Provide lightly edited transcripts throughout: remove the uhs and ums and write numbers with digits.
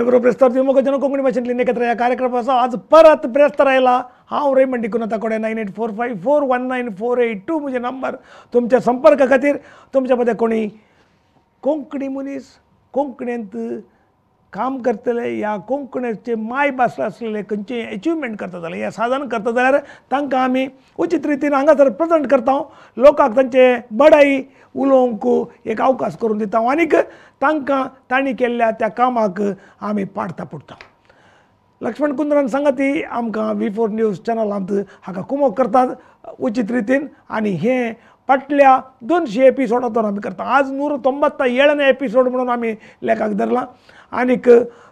करू प्रेस्तार विमुखजन कोंकणी भाषेतली एकत्र या कार्यक्रमाचा आज परत प्रेस्त राहिला हांव रेमंडी कुनाताकोडे 9845419482 म्हणजे नंबर तुमच्या संपर्क खातीर तुमच्या मदें कोणी कोंकणी मनीस कोंकणींत काम करतले या कोंकणीचे माय भास आसलेले खंयचेय अचिवमेंट करता जाल्यार या साधन करता जाल्यार तांकां आमी उचित रितीन हांगासर प्रेजेंट करता लोकांक तांचे बडाई उलोवंक एक अवकाश करून दिता आनीक तांकां तांणी केल्ल्या त्या कामाक आमी पाडता पुडटा लक्ष्मण कुंद्रन सांगती आमकां V4 न्यूज चॅनलांत हाका कुमोग करतात उचित रितीन आनी हे फाटल्या 200 एपिसोडांतून आमी करता आज 197 एपिसोड म्हणून आमी लेखाक धरला आनीक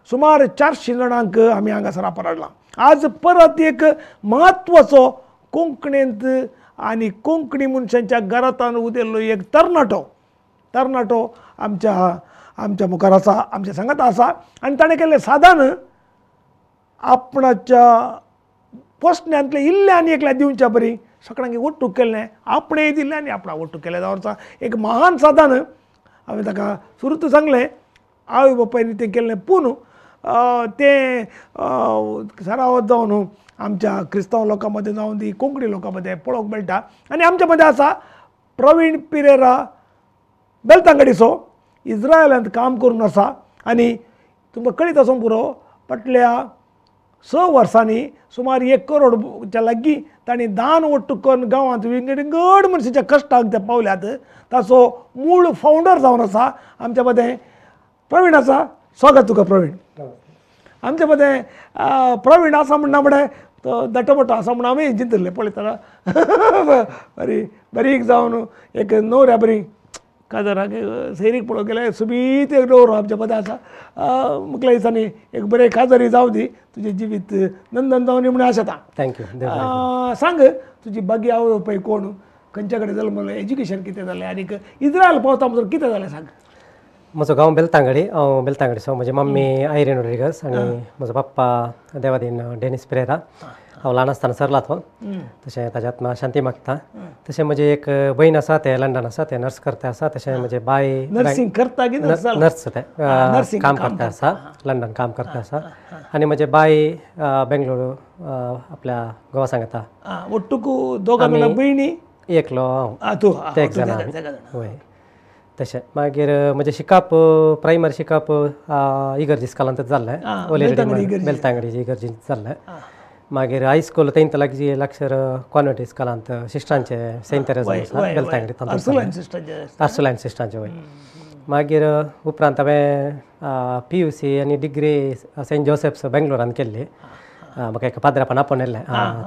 सुमार 400 जाणांक आमी हांगासर आपणाडला आज परत एक म्हत्वाचो कोंकणींत आनी कोंकणी मनशांच्या घरांतल्यान उदेल्लो एक तरणाटो आमच्या मुखार आसा आमच्या सांगात आसा आनी ताणें केल्लें साधन आपणाच्या पोसण्यांतले इल्ले आनी एकल्या दिवच्या बरी सगळ्यांक वट्टू केल्लें आपणेय दिल्लें आनी आपणा वट्टू केलें जावचा एक महान साधन हांवें ताका सुरूच सांगलें आवय बापायनी तें केल्लें पूण तें सरावत जावन आमच्या क्रिस्तांव लोकां मदें जावन दी कोंकणी लोकां मदें पळोवंक मेळटा आनी आमच्या मदें आसा प्रवीण पिरेरा बेलतांगडीचो इस्रायलांत काम करून आसा आनी तुमकां कळीत आसूंक पुरो फाटल्या 6 वर्सांनी सुमार 1 करोडच्या लागीं तांणी दान वट्टू करून गांवांत विंगड मनशाच्या कश्टाक ते पावल्यात ताचो मूळ फावंडर जावन आसा आमच्या मदें प्रवीण आसा स्वागत तुका प्रवीण आमच्या मदें प्रवीण आसा म्हणना फुडें तो दटपटो आसा म्हण आमी चिंतले पळयतना बारीक जावन एक न्हवऱ्या बरी काजराक सैरीक पळोवंक गेल्यार सुबीत एक न्हवरो आमच्या मदें आसा मुखल्या दिसांनी एक बरें काजरी जावं दी तुजें जिवीत नंदन जावनी म्हणून आशेता थँक्यू सांग तुजी बागी आवय बापाय कोण खंयच्या कडेन जल्मलें एज्युकेशन कितें जालें आनीक इस्रायल पावता म्हणून कितें जालें सांग म्हजो गांव बेलतांगडी हांव बेलतांगडीचो म्हजी मम्मी आयरीन रोड्रिगस आनी म्हजो पप्पा देवादीन डेनिस पेरेरा हांव ल्हान आसतना सरला तो तशें ताच्या आत्मा शांती मागता तशें म्हजी एक भयण आसा ते लंडन आसा ते नर्स करता आसा तशें म्हजे बाय नर्सिंग करता की नर्स ते काम करता आसा लंडन काम करता आसा आनी म्हजे बाय बेंगलोर आपल्या घोवा सांगता वट्टूक दोगां भयणी एकलो हांव ते एक जाणा वय तशें मागीर म्हजें शिकप प्रायमरी शिकप इगर्जी स्कॉलांतच जाल्लें बेलतांगडीची इगर्जींत जाल्लें मागीर हायस्कूल 10th लागीं कॉन्वेंट स्कॉलांत सिस्टरांचे सेंट तेरेसा बेलतांगडी आर्सुलायन सिस्टरांचे वय मागीर उपरांत हांवें PUC आनी डिग्री सेंट जोसेफ्स बेंगलोरान केल्ली म्हाका एका पाद्रापान आपोवन येल्लें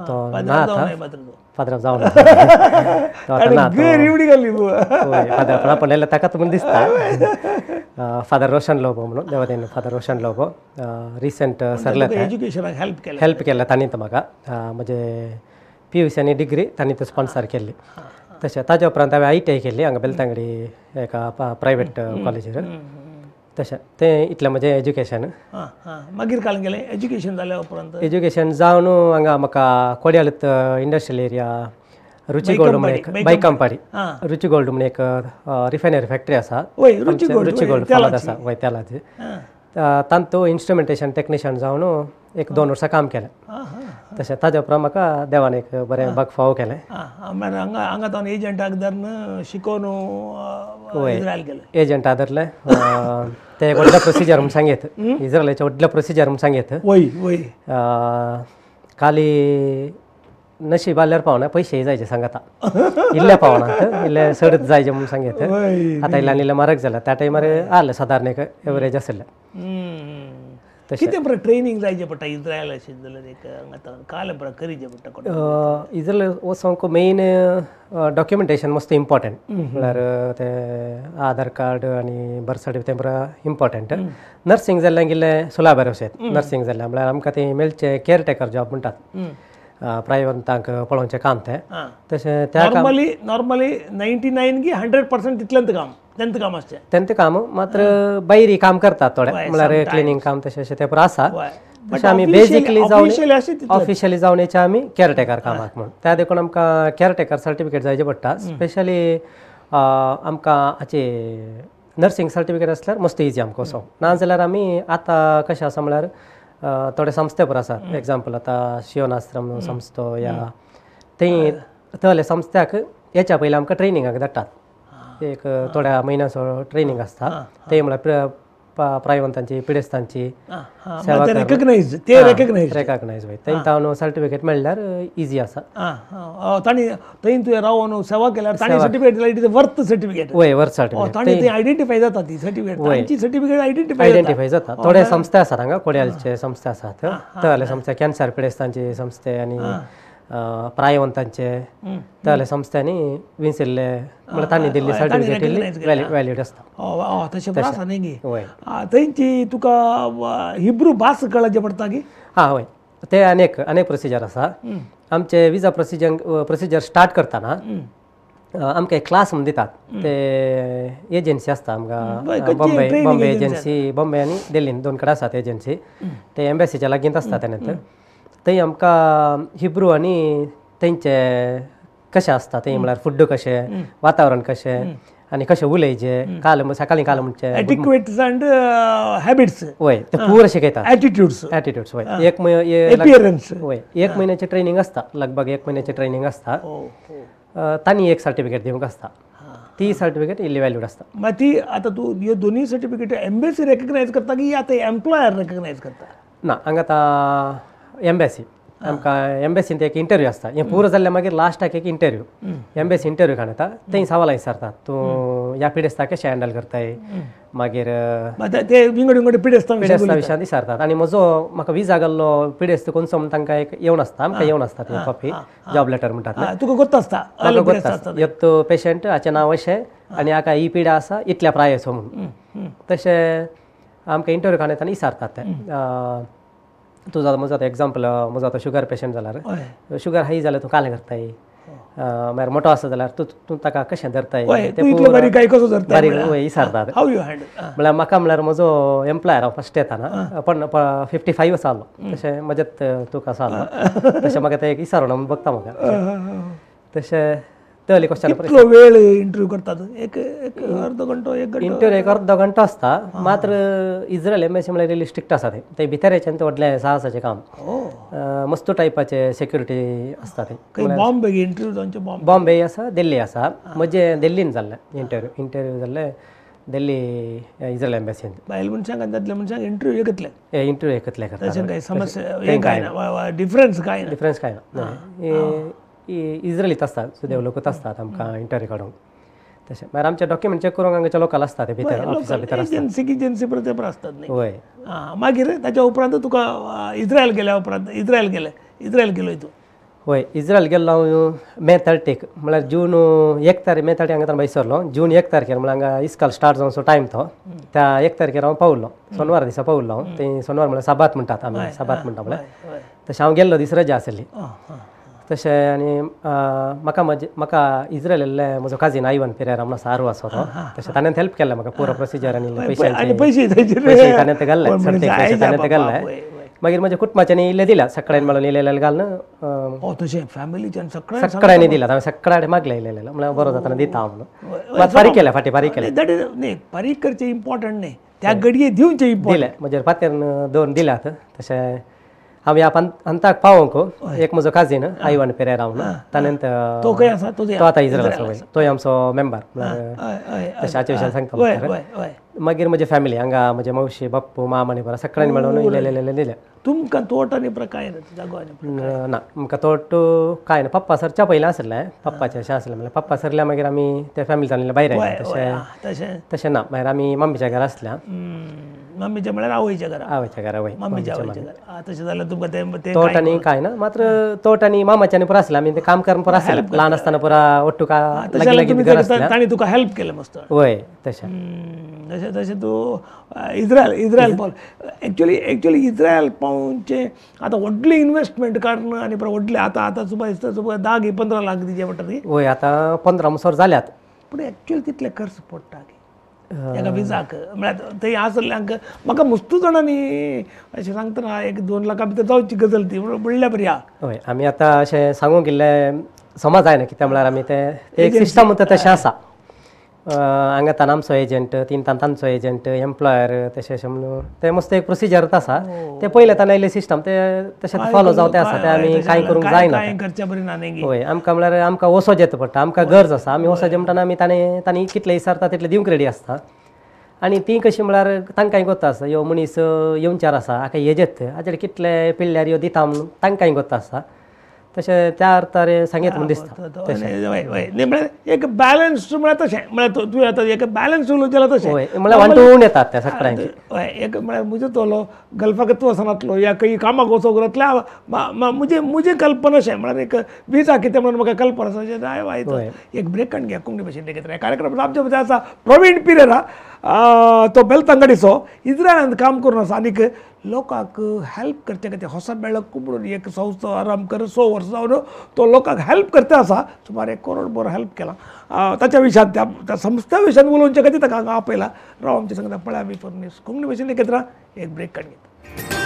तो ना आतां पाद्राप जावन पाद्रापान आपोवन येल्लें ताकाच म्हूण दिसता फादर रोशन लोबो म्हणून देवादीन फादर रोशन लोबो रिसंट सरले हेल्प केलें तांणी म्हाका म्हजे PUC आनी डिग्री तांणी तो स्पॉन्सर केल्ली तशें ताजे उपरांत हांवें ITI केल्ली हांगा बेलतांगडी एका प्रायवेट कॉलेजीर तशें तें इतलें म्हजें एज्युकेशन मागीर काल गेलें एज्युकेशन जाल्या उपरांत एज्युकेशन जावन हांगा म्हाका कोड्यालत इंडस्ट्रियल एरिया रुची गोल्ड म्हणून एक बायक कंपनी रुची गोल्ड म्हणून एक रिफायनरी फॅक्टरी आसा रुची गोल्ड फामाद आसा वय तेलाची तांतू इन्स्ट्रुमेंटेशन टेक्निशियन जावन एक 2 वर्सां काम केलें तशें ताजे उपरांत म्हाका देवान एक बरें बाग फावो केलें हांगा तावन एजंटाक धरून शिकोवन इस्रायल गेलें एजंटा धरलें ते व्हडलें प्रोसिजर म्हूण सांगीत इस्रायलाचें व्हडलें प्रोसिजर म्हूण सांगीत खाली नशीब आल्यार पावना पयशेय जायचे सांगता इल्ले पावनात इल्ले सडत जायचे म्हूण सांगीत आतां इल्ल्यान इल्ले म्हारग जाल्या त्या टायमार आसलें सादारण एक एवरेज आसलें कितें बरें ट्रेनींग जायचें पडटा इस्रायल अशें जाल्यार एक हांगा काल बरें करीचें पडटा इस्रायल वचोंक मेन डॉक्युमेंटेशन मस्त इम्पॉर्टंट म्हळ्यार तें आधार कार्ड आनी बर्थ सर्टिफिकेट बरें इम्पॉर्टंट नर्सींग जाल्ल्यान गेल्लें सुलाभ अशें नर्सींग जाल्लें म्हळ्यार आमकां तें मेळचें केअरटेकर जॉब म्हणटात प्रायवेटांक पळोवचें काम तें तशें त्या नॉर्मली 99 की 100% तितलेंत काम आसचें तेंत काम मात्र भायरी काम करतात थोडे म्हळ्यार क्लिनींग काम तशें अशें तें पूण आसा तशें आमी बेजिकली जावन ऑफिशियली जावन येचे आमी केअरटेकर कामाक म्हणून त्या देखून आमकां केअरटेकर सर्टिफिकेट जायचें पडटा स्पेशली आमकां हाचे नर्सिंग सर्टिफिकेट असल्यार मस्त इजी आमकां वचोंक ना जाल्यार आमी आतां कशें आसा म्हळ्यार थोडे संस्थे पर आसात एग्जाम्पल आतां शिवनाश्रम संस्थो या थंय तसले संस्थ्याक हेच्या पयलीं आमकां ट्रेनिंगाक धाडटात एक थोड्या म्हयन्याचो ट्रेनिंग आसता ते म्हळ्यार प्रायवंतांची पिडेस्तांची रेकग्नायज रेकग्नायज वय थंय सर्टिफिकेट मेळ्ळ्यार इजी आसा ताणी थंय तुवें रावन सेवा केल्यार ताणी सर्टिफिकेट दिल्यार इट इज वर्थ सर्टिफिकेट वय वर्थ सर्टिफिकेट ताणी ते आयडेंटिफाय जाता ती सर्टिफिकेट तांची सर्टिफिकेट आयडेंटिफाय जाता थोडे संस्थे आसात हांगा कोड्यालचे संस्थे आसात तसले संस्थे कॅन्सर पिडेस्तांचे संस्थे आनी प्रायवंतांचे तसले संस्थांनी विंसिल्ले म्हळ्यार तांणी दिल्ली सर्टिफिकेट वॅलिड आसता तशें बरें आसा न्ही थंयची तुका हिब्रू भास कळचे पडटा की हय ते अनेक प्रोसिजर आसा आमचे विजा प्रोसिजर स्टार्ट करतना आमकां एक क्लास म्हणून दितात ते एजन्सी आसता आमकां बॉम्बे एजन्सी बॉम्बे आनी दिल्लीन दोन कडेन आसात एजन्सी ते एम्बॅसीच्या लागींच आसता तेन्ना थंय आमकां हिब्रू आनी तेंचे कशें आसता थंय म्हळ्यार फूड कशें वातावरण कशें आनी कशें उलयचें सकाळीं काल म्हणचे एटिक्वेट्स अँड हॅबिट्स वय ते पुरो शिकयतात एटिट्यूड्स वय एक म्हयन्याची ट्रेनिंग आसता लगभग एक म्हयन्याची ट्रेनिंग आसता तांणी एक सर्टिफिकेट दिवंक आसता ती सर्टिफिकेट इल्ली वॅल्यूड आसता मागीर ती आतां तूं ह्यो दोनूय सर्टिफिकेट एम्बेसी रेकग्नायज करता की आतां एम्प्लॉयर रेकग्नायज करता ना हांगा आतां एम्बॅसी आमकां एम्बॅसींत एक इंटरव्यू आसता हें पुरो जाल्ल्या मागीर लास्टाक एक इंटरव्यू एम्बॅसी इंटरव्यू खाण येता थंय सवालां विचारतात तूं ह्या पिडेस्ताक कशें हँडल करताय मागीर ते विंगड पिडेस्ता विशयांत विचारतात आनी म्हजो म्हाका विजा गेल्लो पिडेस्त कोण म्हूण तांकां एक येवन आसता आमकां येवन आसता ती कॉपी जॉब लेटर म्हणटात तुका गोत्त आसता येतो पेशंट हाचें नांव अशें आनी हाका ही पिडा आसा इतल्या प्रायाचो म्हणून तशें आमकां इंटरव्यू खाण येताना विचारतात ते तुझा म्हजो आतां एग्जाम्पल म्हजो आतां शुगर पेशंट जाल्यार शुगर हाय जाल्यार तूं कालें करताय मागीर मोठो आसा जाल्यार तूं ताका कशें धरताय बारीक विचारतात म्हळ्यार म्हाका म्हळ्यार म्हजो एम्प्लॉयर हांव फस्ट येताना पण 55 वर्सां जालो तशें म्हजेत तुका आसा तशें म्हाका ते एक विचारून बघता म्हाका तशें तसले क्वेश्चन वेळ इंटरव्यू करतात एक अर्द घंटो इंटरव्यू एक अर्द घंटो आसता मात्र इज्रायल एम्बॅसी म्हळ्यार रिली स्ट्रिक्ट आसा ते भितरेच्यान ते व्हडलें साहसाचें काम मस्त टायपाचे सेक्युरिटी आसता ते बॉम्बे आसा दिल्ली आसा म्हजे दिल्लीन जाल्लें इंटरव्यू जाल्लें दिल्ली इज्रायल एम्बॅसीन भायल मनशांक आनी दादल्या मनशांक इंटरव्यू एकतले करता कांय समस्या डिफरन्स कांय ना इज्रायलीत आसतात सुदैव लोकूच आसतात आमकां इंटरव्यू काडूंक तशें मागीर आमचे डॉक्युमेंट चॅक करूंक हांगाचे लोकल आसता ते भितर ऑफिसा भितर एजन्सी पेपर आसतात न्ही वय मागीर ताच्या उपरांत तुका इज्रायल गेल्या उपरांत इज्रायल गेलोय तूं वय इज्रायल गेल्लो हांव मे 30 म्हळ्यार जून 1 तारीख मे 30 हांगा वयसरलो जून 1 तारखेर म्हळ्यार हांगा इस्काल स्टार्ट जावचो टायम तो त्या 1 तारखेर हांव पावलो सोनवार दिसा पावलो हांव ते सोनवार म्हळ्यार साबात म्हणटात आमी साबात म्हणटा म्हळ्यार तशें हांव गेल्लो दीस रजा आसली तशें आनी म्हाका इज्रायल येल्ले म्हजो काजीन आयवन पेरेरा म्हणून आसा आसा तो तशें ताणें हेल्प केलें म्हाका पुरो प्रोसिजर आनी पयशे ताणें ते घाल्ले ताणें ते घाल्ले मागीर म्हज्या कुटुंबाच्यांनी इल्ले दिल्या सकाळीं मेळून इल्ले घालून सकाळीं दिला हांवें सकाळी मागले इल्ले म्हळ्यार बरो जाता दिता हांव म्हणून फारीक केल्या फाटी फारीक केले फारीक करचें इम्पॉर्टंट न्ही त्या घडये दिवचे दिले म्हजे फातेर 2 दिल्यात तशें हांव ह्या अंताक पावोंक एक म्हजो काजीन आयवन पेरेरा म्हणून ताणें तो खंय आसा तो आतां इज्रायल आसा तोय आमचो मेंबर तशाच्या विशयान सांगता मागीर म्हजी फॅमिली हांगा म्हजे मावशी बाप्पू माम आनी बरो सगळ्यांनी मेळून इल्ले दिले तुमकां तोट आनी काय ना आमकां तोट कांय ना पप्पा सरच्या पयलें आसलें पप्पाचें अशें आसलें म्हळ्यार पप्पा सरल्या मागीर आमी त्या फॅमिलींतल्यान भायर आयले तशें ना मागीर आमी मम्मीच्या घरा आसल्या मम्मीच्या म्हळ्यार आवयच्या घरा वय मम्मीच्या घरा तशें जाल्यार तुमकां ते तोट आनी कांय ना मात्र तोट आनी मामाच्यानी पुरो आसलें आमी ते काम करून पुरो आसलें ल्हान आसतना पुरा ओट्टूक तांणी तुका हेल्प केलें मस्त वय तशें तशें तूं इज्रायल पावल एक्चुअली इज्रायल पावोवचे आतां व्हडली इन्वेस्टमेंट कारण आनी व्हडले आतां सुद्दां 10-15 लाख दिवचे पडटा न्ही वय आतां 15 म्हणसर जाल्यात पूण एक्चुअली तितले खर्च पडटा एका विजाक म्हळ्यार थंय आसल्ल्यांक म्हाका मस्तू जाणांनी अशें सांगतना 1-2 लाखा भितर जावची गजाल ती म्हणल्यार बरी आहा हय आमी आतां अशें सांगूंक गेल्ले समज जायना कित्याक म्हळ्यार आमी ते एक सिस्टम तशें आसा हांगा आमचो एजंट तीन तांचो एजंट एम्प्लॉयर तशें म्हणून ते मस्त एक प्रोसिजर आसा ते पयले आयले सिस्टम ते तशें फॉलो जावते आसा ते आमी कांय करूंक जायना होय आमकां म्हळ्यार आमकां वसोच येता पडटा आमकां गरज आसा आमी वसोच म्हणटाना आमी तांणी कितले विचारता तितले दिवंक रेडी आसता आनी ती कशी म्हळ्यार तांकांय गोत्ता आसा ह्यो मनीस येवचार आसा हाका हेजेत हाजेर कितले पिळ्ळ्यार ह्यो दिता म्हणून तांकांय गोत्ता आसा तशें त्या अर्थार सांगीत म्हणून दिसता एक बॅलन्स म्हळ्यार तशें म्हळ्यार तुवें आतां एक बॅलन्स उलोवचें तशें म्हळ्यार वन टू वन येतात त्या सगळ्यांचे एक म्हळ्यार म्हजो तोलो गल्फाक वचनातलो या खंय कामाक वचोंक नातल्या मुजे कल्पना अशें म्हळ्यार एक विजा कितें म्हणून म्हाका कल्पना आसा एक ब्रेक काडून घ्या कोंकणी भाशेन कितें कार्यक्रम आमच्या मदें आसा प्रवीण पिरेरा तो बेलतंगडीचो इस्रायलांत काम करून आसा आनीक लोकांक हेल्प करचे खातीर होसा मेळ्ळो कुंबडून एक संस्था आराम कर 100 वर्सां जावन तो लोकांक हेल्प करता आसा सुमार 1 करोड बरो हेल्प केला ताच्या विशयान त्या संस्था विशयान उलोवचे खातीर ताका हांगा आपयला राव आमचे सांगता पळय आमी फर्निस कोंकणी भाशेन एकत्र एक ब्रेक काडून घेता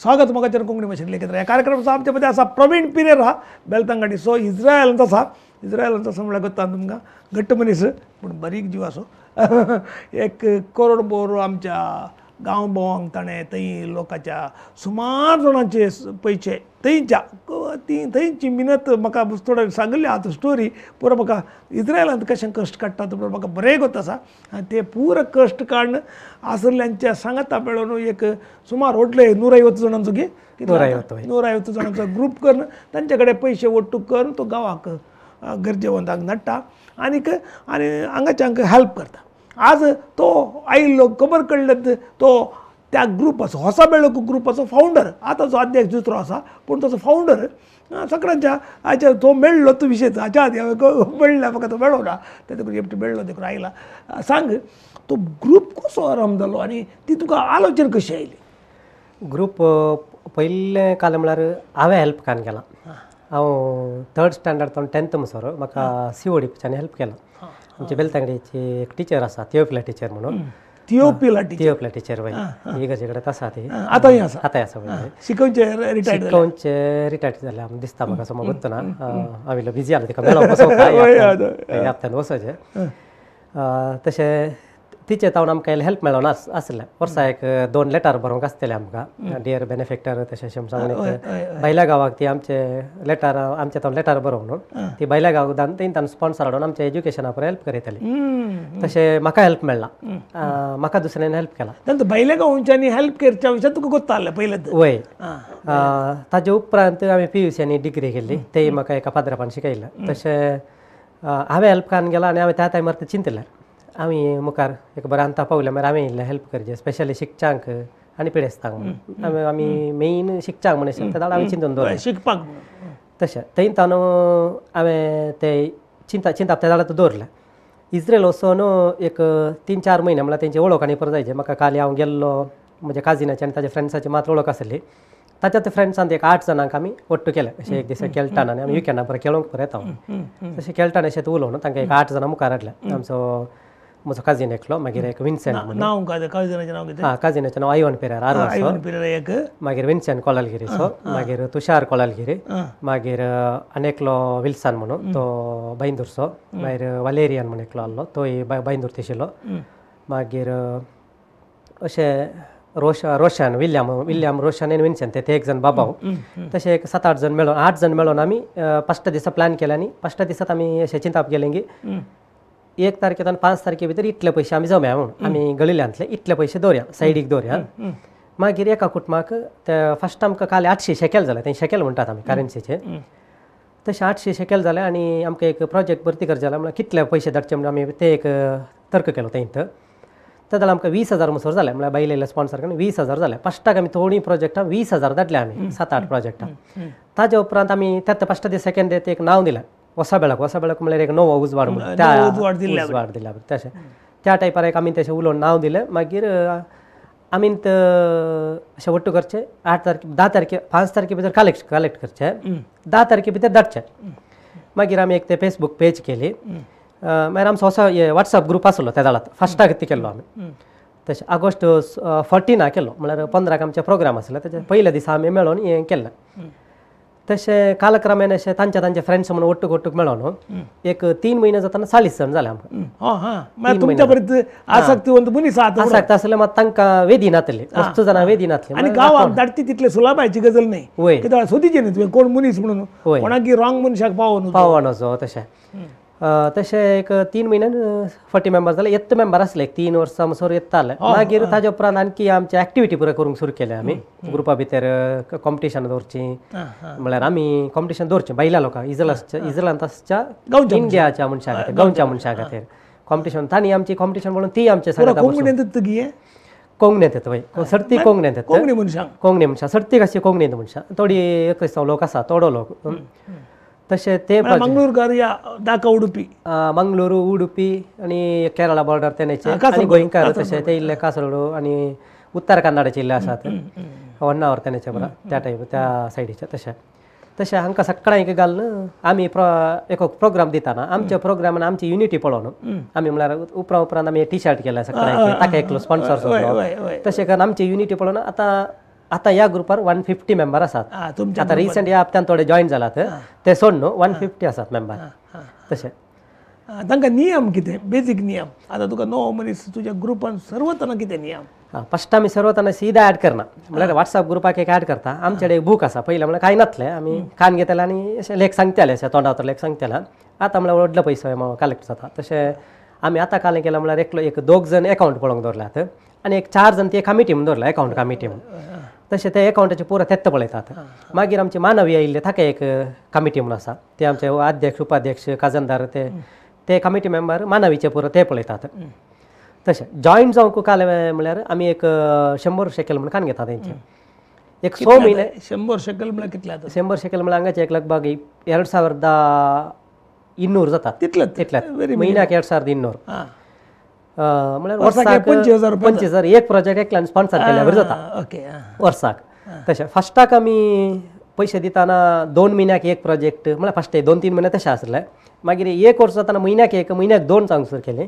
स्वागत मोगाचेर कोंकणी भाशेंतले एकत्र ह्या कार्यक्रमाचो आमचे मदें आसा प्रवीण पिरेरा बेलतंगडी सो इस्रायलांत आसा म्हळ्यार करता तुमकां घट्ट मनीस पूण बारीक जीव आसो 1 करोड बोर आमच्या गांव भोंवंक ताणें थंय लोकांच्या सुमार जाणांचे पयशे थंयची मिनत म्हाका थोडे सांगल्ली आतां स्टोरी पुरो म्हाका इस्रायलांत कशें कश्ट काडटा तो म्हाका बरें गोत आसा आनी ते पुरो कश्ट काडून आसरल्यांच्या सांगाता मेळोन एक सुमार व्हडले 150 जाणांचो 150 जाणांचो ग्रूप करून तांचे कडेन पयशे वट्टू करून तो गांवाक गरजेवंतांक धाडटा आनी हांगाच्या हांकां हेल्प करता आज तो आयिल्लो खबर कळ्ळें तो त्या ग्रुपाचो होसा मेळ्ळो ग्रुपाचो फावंडर आतांचो अध्यक्ष दुसरो आसा पूण ताचो फावंडर सगळ्यांच्या हाच्या तो मेळ्ळो तो विशय हाच्या आदी हांवें मेळ्ळा म्हाका तो मेळ्ळो ना तेका एपटी मेळ्ळो देखून आयला सांग तो ग्रूप कसो आराम जालो आनी ती तुका आलोचना कशी आयली ग्रूप पयले काल म्हळ्यार हांवें हेल्प कान केलां हांव 3rd स्टँडर्ड तो 10th म्हणसर म्हाका CODच्यानी हेल्प केला आमचे बेलतंगडीची एक टिचर आसा थियोफिला टिचर म्हणून थियोफिला टिचर वय ही गरजे कडेन आसा ती आतांय आसा शिकोवचे रिटायर्ड जाले आमकां दिसता म्हाका समज गोत्तो ना हांवें बिजी आसलो तिका मेळोंक वचोंक हप्त्यान वचोचें तशें तिचे तावन आमकां हेल्प मेळोन आसलें वर्सा एक 2 लेटर बरोवंक आसतले आमकां डियर बेनिफिक्टर तशें सांगून भायल्या गांवाक ती आमचे लेटर आमचे तावन लेटर बरोवंक म्हणून ती भायल्या गांवाक तांणी स्पॉन्सर हाडून आमच्या एज्युकेशना पर हेल्प करीतली तशें म्हाका हेल्प मेळ्ळा म्हाका दुसऱ्यान हेल्प केला भायल्या गांवच्यांनी हेल्प करच्या विशयान तुका गोत्तालें पयलें वय ताजे उपरांत हांवें PUC डिग्री केल्ली तेय म्हाका एका पाद्रापान शिकयलें तशें हांवें हेल्प कान गेला आनी हांवें त्या टायमार ते चिंतलें आमी मुखार एक बरें अंता पावलें मागीर हांवें इल्लें हेल्प करचें स्पेशली शिकच्यांक आनी पिडेस्तांक म्हणून आमी मेन शिकच्यांक म्हणून ते आमी चिंतून दवरलें शिकपाक तशें थंय ताणू हांवें ते चिंताप त्या जाल्यार दवरलें इस्रायल वचून एक 3-4 म्हयने म्हळ्यार तेंची वळख आनी परत जायचे म्हाका काल हांव गेल्लो म्हज्या काजिनाची आनी ताज्या फ्रेंड्साची मात वळख आसली ताच्या फ्रेंड्सान एक 8 जाणांक आमी वट्टू केले अशें एक दीस केल्टान आनी आमी विकेंडा बरें खेळोंक बरें येता तशें केल्टान अशें उलोवन तांकां एक 8 जाणां मुखार हाडले आमचो म्हजो काजीन एकलो मागीर एक विन्सेंट काजिनाचें नांव आयवन पिरेरा आरवासो मागीर विन्सेंट कोलालगिरीचो मागीर तुषार कोलालगिरी मागीर आनी एकलो विल्सन म्हणून तो बांदूरचो मागीर वालेरियन म्हणून एकलो आहलो तोय बांदूर तेशिल्लो मागीर अशें रोशन विल्यम रोशन आनी विन्सेंट ते एक जण बाबाव तशें एक 7-8 जण मेळोन 8 जण मेळोन आमी 5 दिसा प्लॅन केले आनी 5 दिसात आमी अशें चिंताप केलें की 1 तारखेच्यान 5 तारखे भितर इतले पयशे आमी जमया म्हणून आमी गळिल्यांतले इतले पयशे दवरया सायडीक दवरया मागीर एका कुटुंबाक ते फस्ट आमकां काल 800 शेकेल जाले ते शेकेल म्हणटात आमी करन्सीचे तशें 800 शेकेल जाले आनी आमकां एक प्रोजेक्ट भरती करचे जाल्यार म्हळ्यार कितले पयशे धाडचे म्हणून आमी ते एक तर्क केलो तेंत ते जाल्यार आमकां 20,000 म्हणसर जाले म्हळ्यार बायलेले स्पॉन्सर करून 20,000 जाले फस्टाक आमी थोडीं प्रोजेक्टां 20,000 धाडले आमी 7-8 प्रोजेक्टां ताजे उपरांत आमी त्या फस्ट दीस सेकंड डे एक नांव दिलें वसाबेळाक म्हळ्यार एक नवो उजवाड म्हणून त्या उजवाड दिल्या तशें त्या टायपार एक आमी तशें उलोवन नांव दिलें मागीर आमी अशें वट्टू करचें 8 तारखे 10 तारखे 5 तारखे भितर कलेक्ट करचें 10 तारखे भितर धाडचें मागीर आमी एक ते फेसबूक पेज केली मागीर आमचो असो वॉट्सॅप ग्रूप आसलो त्या वेळार फस्टाक ती केल्लो आमी तशें ऑगस्ट 14 केलो म्हळ्यार 15 आमचे प्रोग्राम आसले तेच्या पयल्या दिसा आमी मेळोन हें केलें तशें कालक्रमेन अशें तांचे फ्रेंड्स म्हणून वट्टूक मेळोन एक 3 म्हयने जाताना 40 जण जाले आमकां तुमच्या पर्यंत आसक्तिवंत मनीस आसक्त आसले मात तांकां वेदी नातली 50 जाणां वेदी नातली आनी गांवांत धाडटी तितले सुलाभायची गजाल न्ही वय कित्याक सोदीचे न्ही तुवें कोण मनीस म्हणून कोणाकी रॉंग मनशाक पावोनचो तशें एक 3 म्हयन्यान 40 मेंबर जाले येत्त मेंबर आसले 3 वर्सां म्हणसर येताले मागीर ताजे उपरांत आणखी आमची एक्टिविटी पुरो करूंक सुरू केले आमी ग्रुपा भितर कॉम्पिटिशनां दवरचीं म्हळ्यार आमी कॉम्पिटिशन दवरचें बायल्या लोकांक इजलांताच्या इंडियाच्या मनशां खातीर गांवच्या मनशां खातीर कॉम्पिटिशन तांणी आमची कॉम्पिटिशन म्हणून ती आमचे कोंकणींत येता वय सर्ती कोंकणींत येता कोंकणी मनशां सर्तीक अशी कोंकणींत मनशां थोडी क्रिस्तांव लोक आसा थोडो लोक तशें ते मंगळूरकार या दाका उडुपी मंगळूरू उडुपी आनी केरळा बॉर्डर तेनेचे आनी गोंयकार तशें ते इल्ले कासरगोडो आनी उत्तर कन्नडाचे इल्ले आसात होन्नावर तेनेचे बरा त्या टायप त्या सायडीचे तशें हांकां सकाळीं एक घालून आमी एक प्रोग्राम दिताना आमच्या प्रोग्रामान आमची युनिटी पळोवन आमी म्हळ्यार उपरांत आमी टी शर्ट केला सकाळीं ताका एकलो स्पॉन्सर सोदलो तशें करून आमची युनिटी पळोवन आतां ह्या ग्रुपार 150 मेंबर आसात आतां रिसंट ह्या हप्त्यान थोडे जॉयन जालात ते सोड न्हू 150 आसात मेंबर तशें तांकां नियम कितें बेजीक नियम आतां तुका नवो मनीस तुज्या ग्रुपान सर्वतना कितें नियम फस्ट आमी सर्वतना सीदा ऍड करना म्हळ्यार वॉट्सॅप ग्रुपाक एक ऍड करता आमचे कडेन एक बूक आसा पयलीं म्हळ्यार कांय नासलें आमी कान घेतले आनी अशें लेख सांगताले अशें तोंडावतर लेख सांगताले आतां म्हळ्यार व्हडलो पयसो कलेक्ट जाता तशें आमी आतां कालें केलां म्हळ्यार एकलो एक 2 जण अकावंट पळोवंक दवरल्यात आनी एक 4 जण ती कमिटी म्हणून दवरला अकावंट कमिटी म्हणून तशें ते अकावंटाचे पुरो तेत्त पळयतात मागीर आमचे मानवी आयिल्ले ताका एक कमिटी म्हणून आसा ते आमचे अध्यक्ष उपाध्यक्ष खाजनदार ते कमिटी मेंबर मानवीचे पुरो ते पळयतात तशें जॉयंट जावंक काले म्हळ्यार आमी एक 100 शेकेल म्हणून कान घेता तेंचे एक 6 म्हयने 100 शेकेल म्हळ्यार कितले 100 शेकेल म्हळ्यार हांगाचे एक लगभग 2,200 जातात तितल्यात म्हयन्याक 2,200 म्हळ्यार वर्साक 25,000 एक प्रोजेक्ट एकल्यान स्पॉन्सर केल्या बरें जाता वर्साक तशें फस्टाक आमी पयशे दिताना 2 म्हयन्याक एक प्रोजेक्ट म्हळ्यार फस्ट 2-3 म्हयने तशें आसले मागीर 1 वर्स जाताना म्हयन्याक 2 जावंक सुरू केले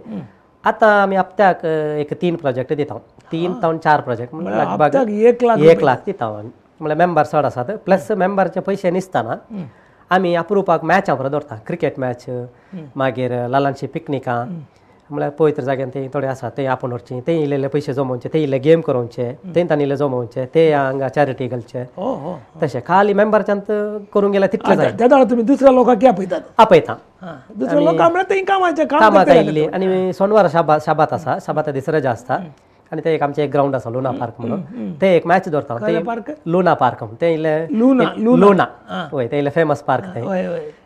आतां आमी हप्त्याक एक 3 प्रोजेक्ट दिता 3 जावन 4 प्रोजेक्ट म्हळ्यार लगभग 1 लाख दिता म्हळ्यार मेंबर चड आसात प्लस मेंबरचे पयशे निसताना आमी अप्रुपाक मॅचां बरो दवरता क्रिकेट मॅच मागीर ल्हानशी पिकनिकां म्हळ्यार पवित्र जाग्यान ते थोडे आसा ते आपूण व्हरचें ते इल्ले पयशे जमोवचे ते इल्ले गेम करोवचे ते तांणी जमोवचे ते हांगा चॅरिटी घालचे तशें खाली मेंबरच्यान करूंक गेल्यार तितलें जाय त्या तुमी दुसऱ्या लोकांक आपयता दुसऱ्या लोकांक म्हळ्यार कामाक आयिल्ली आनी सोनवार शाबात आसा शाबाता दीस रजा आसता आनी ते एक आमचे एक ग्राउंड आसा लुना पार्क म्हणून ते एक मॅच दवरता ते लुना पार्क म्हणून ते इल्ले लुना वय ते इल्ले फेमस पार्क ते